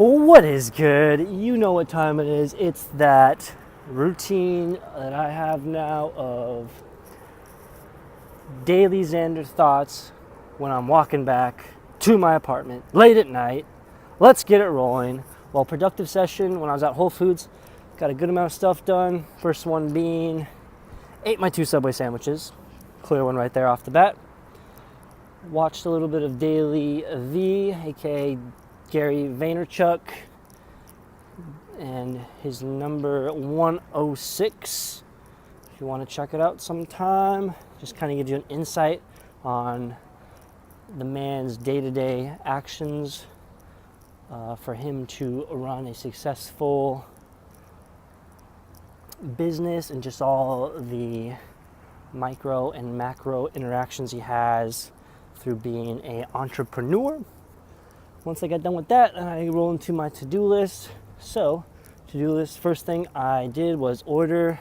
What is good? You know what time it is. It's that routine that I have now of DailyXander thoughts when I'm walking back to my apartment late at night. Let's get it rolling. Well, productive session when I was at Whole Foods. Got a good amount of stuff done. First one being, ate my 2 Subway sandwiches. Clear one right there off the bat. Watched a little bit of Daily V, aka Gary Vaynerchuk, and his number 106. If you want to check it out sometime, just kind of gives you an insight on the man's day-to-day actions for him to run a successful business and just all the micro and macro interactions he has through being an entrepreneur. Once I got done with that, I roll into my to-do list. So, to-do list, first thing I did was order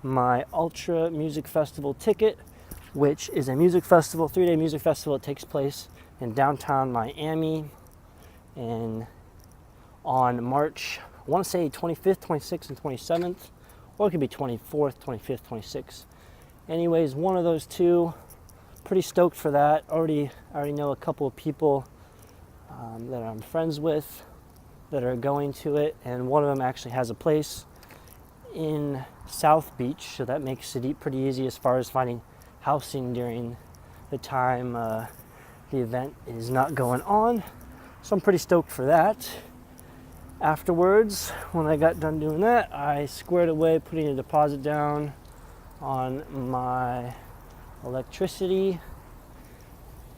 my Ultra Music Festival ticket, which is a music festival, 3-day music festival. It takes place in downtown Miami and on March, I want to say 25th, 26th, and 27th, or it could be 24th, 25th, 26th. Anyways, one of those two. Pretty stoked for that. I already know a couple of people that I'm friends with that are going to it, and one of them actually has a place in South Beach, so that makes it pretty easy as far as finding housing during the time the event is not going on. So I'm pretty stoked for that. Afterwards, when I got done doing that, I squared away putting a deposit down on my electricity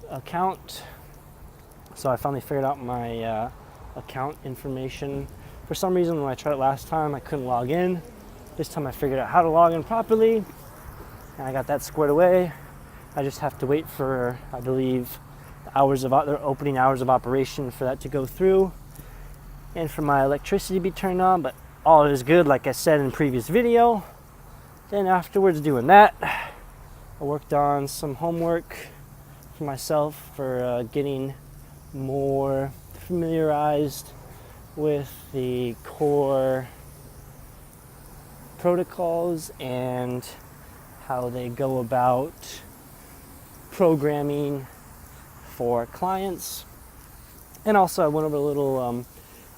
account. So I finally figured out my account information. For some reason, when I tried it last time, I couldn't log in. This time I figured out how to log in properly, and I got that squared away. I just have to wait for, I believe, the opening hours of operation for that to go through and for my electricity to be turned on, but all is good, like I said in the previous video. Then afterwards doing that, I worked on some homework for myself for getting more familiarized with the core protocols and how they go about programming for clients. And also I went over a little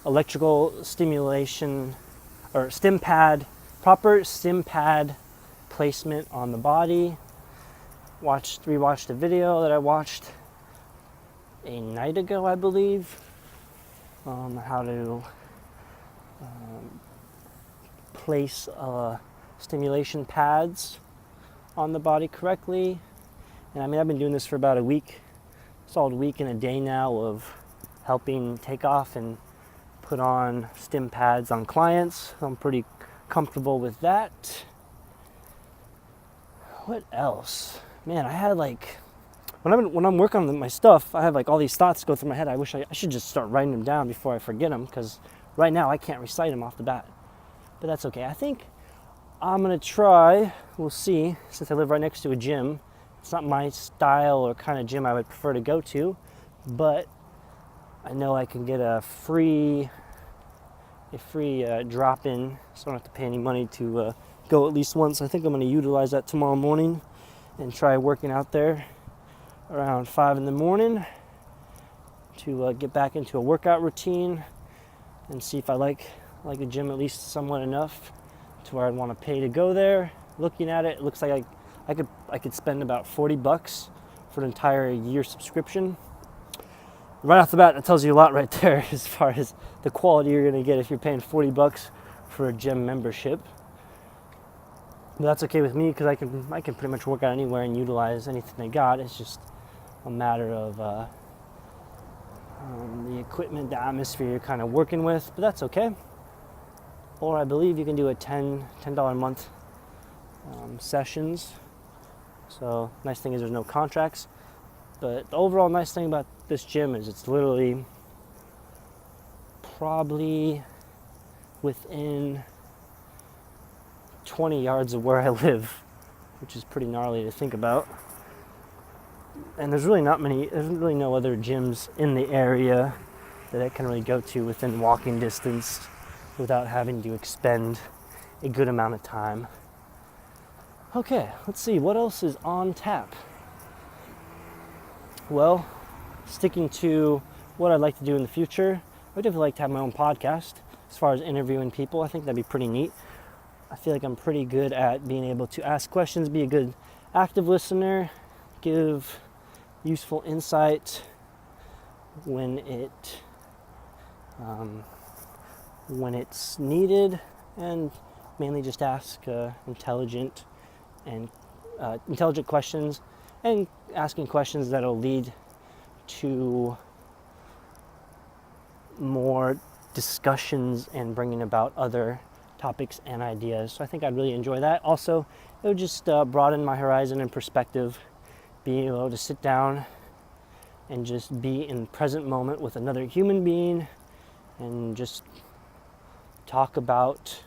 electrical stimulation or stim pad, proper stim pad placement on the body. Rewatched a video that I watched a night ago, I believe, how to place stimulation pads on the body correctly. And I mean, I've been doing this for about a week, solid week and a day now of helping take off and put on stim pads on clients. So I'm pretty comfortable with that. What else? Man, I had when I'm working on my stuff, I have all these thoughts go through my head. I wish I should just start writing them down before I forget them, because right now I can't recite them off the bat. But that's okay. I think I'm going to try, we'll see, since I live right next to a gym. It's not my style or kind of gym I would prefer to go to, but I know I can get a free drop-in, so I don't have to pay any money to go at least once. I think I'm going to utilize that tomorrow morning and try working out there around 5 in the morning to get back into a workout routine and see if I like the gym at least somewhat enough to where I'd want to pay to go there. Looking at it, it looks like I could spend about $40 for an entire year subscription. Right off the bat, that tells you a lot right there as far as the quality you're going to get if you're paying $40 for a gym membership. But that's okay with me, because I can pretty much work out anywhere and utilize anything they got. It's just a matter of the equipment, the atmosphere you're kind of working with, but that's okay. Or I believe you can do a $10 a month sessions. So nice thing is there's no contracts. But the overall nice thing about this gym is it's literally probably within 20 yards of where I live, which is pretty gnarly to think about. And there's really no other gyms in the area that I can really go to within walking distance without having to expend a good amount of time. Okay, let's see, what else is on tap? Well, sticking to what I'd like to do in the future, I would definitely like to have my own podcast. As far as interviewing people, I think that'd be pretty neat. I feel like I'm pretty good at being able to ask questions, be a good active listener, give useful insight when it's needed, and mainly just ask intelligent questions, and asking questions that'll lead to more discussions and bringing about other topics and ideas. So I think I'd really enjoy that. Also, it would just broaden my horizon and perspective, being able to sit down and just be in the present moment with another human being and just talk about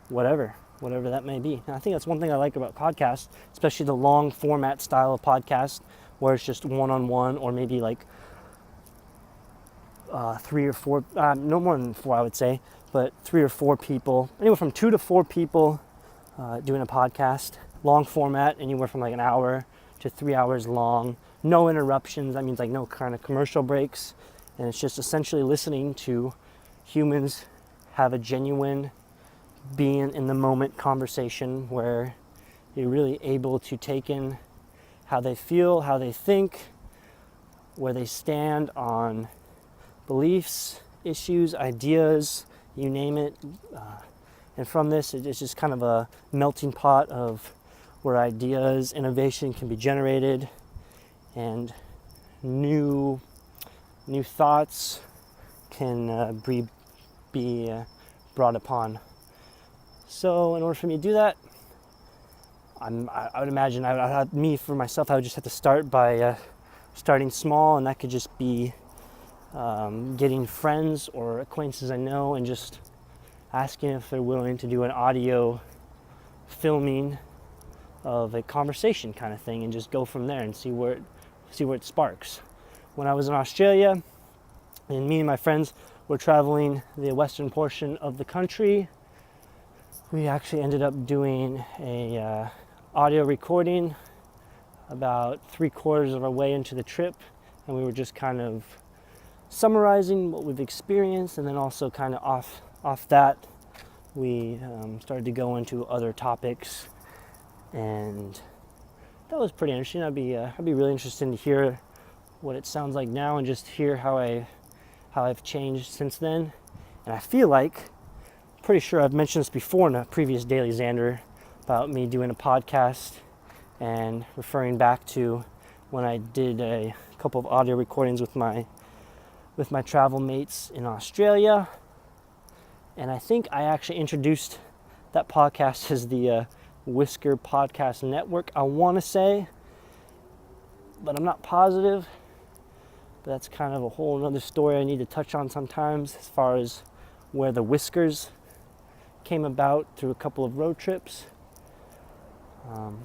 whatever that may be. And I think that's one thing I like about podcasts, especially the long format style of podcast where it's just one-on-one, or maybe like 3 or 4, no more than 4 I would say, but 3 or 4 people, anywhere from 2 to 4 people doing a podcast, long format, anywhere from like an hour to 3 hours long, no interruptions. That means like no kind of commercial breaks, and it's just essentially listening to humans have a genuine being in the moment conversation where you're really able to take in how they feel, how they think, where they stand on beliefs, issues, ideas, you name it. And from this, it's just kind of a melting pot of where ideas, innovation can be generated, and new thoughts can be brought upon. So in order for me to do that, I would imagine I would just have to start by starting small, and that could just be getting friends or acquaintances I know and just asking if they're willing to do an audio filming of a conversation kind of thing, and just go from there and see where it sparks. When I was in Australia, and me and my friends were traveling the western portion of the country, we actually ended up doing a audio recording about 3/4 of our way into the trip, and we were just kind of summarizing what we've experienced, and then also kind of off that we started to go into other topics, and that was pretty interesting. I'd be really interested to hear what it sounds like now, and just hear how I've changed since then. And I feel like, pretty sure I've mentioned this before in a previous DailyXander about me doing a podcast and referring back to when I did a couple of audio recordings with my travel mates in Australia. And I think I actually introduced that podcast as the Whisker Podcast Network, I want to say, but I'm not positive. But that's kind of a whole other story I need to touch on sometimes, as far as where the Whiskers came about through a couple of road trips.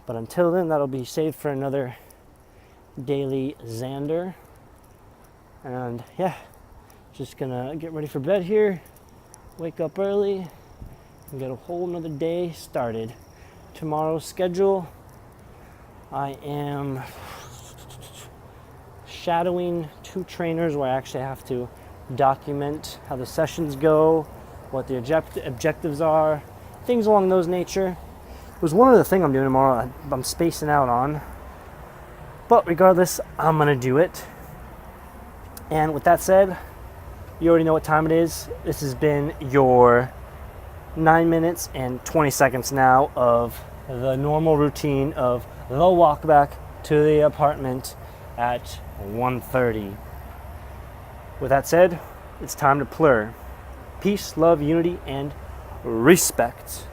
But until then, that'll be saved for another DailyXander. And yeah, just gonna get ready for bed here, wake up early, and get a whole nother day started. Tomorrow's schedule, I am shadowing 2 trainers where I actually have to document how the sessions go, what the objectives are, things along those nature. It was one other thing I'm doing tomorrow I'm spacing out on, but regardless, I'm gonna do it. And with that said, you already know what time it is. This has been your 9 minutes and 20 seconds now of the normal routine of the walk back to the apartment at 1:30. With that said, it's time to plur. Peace, love, unity, and respect.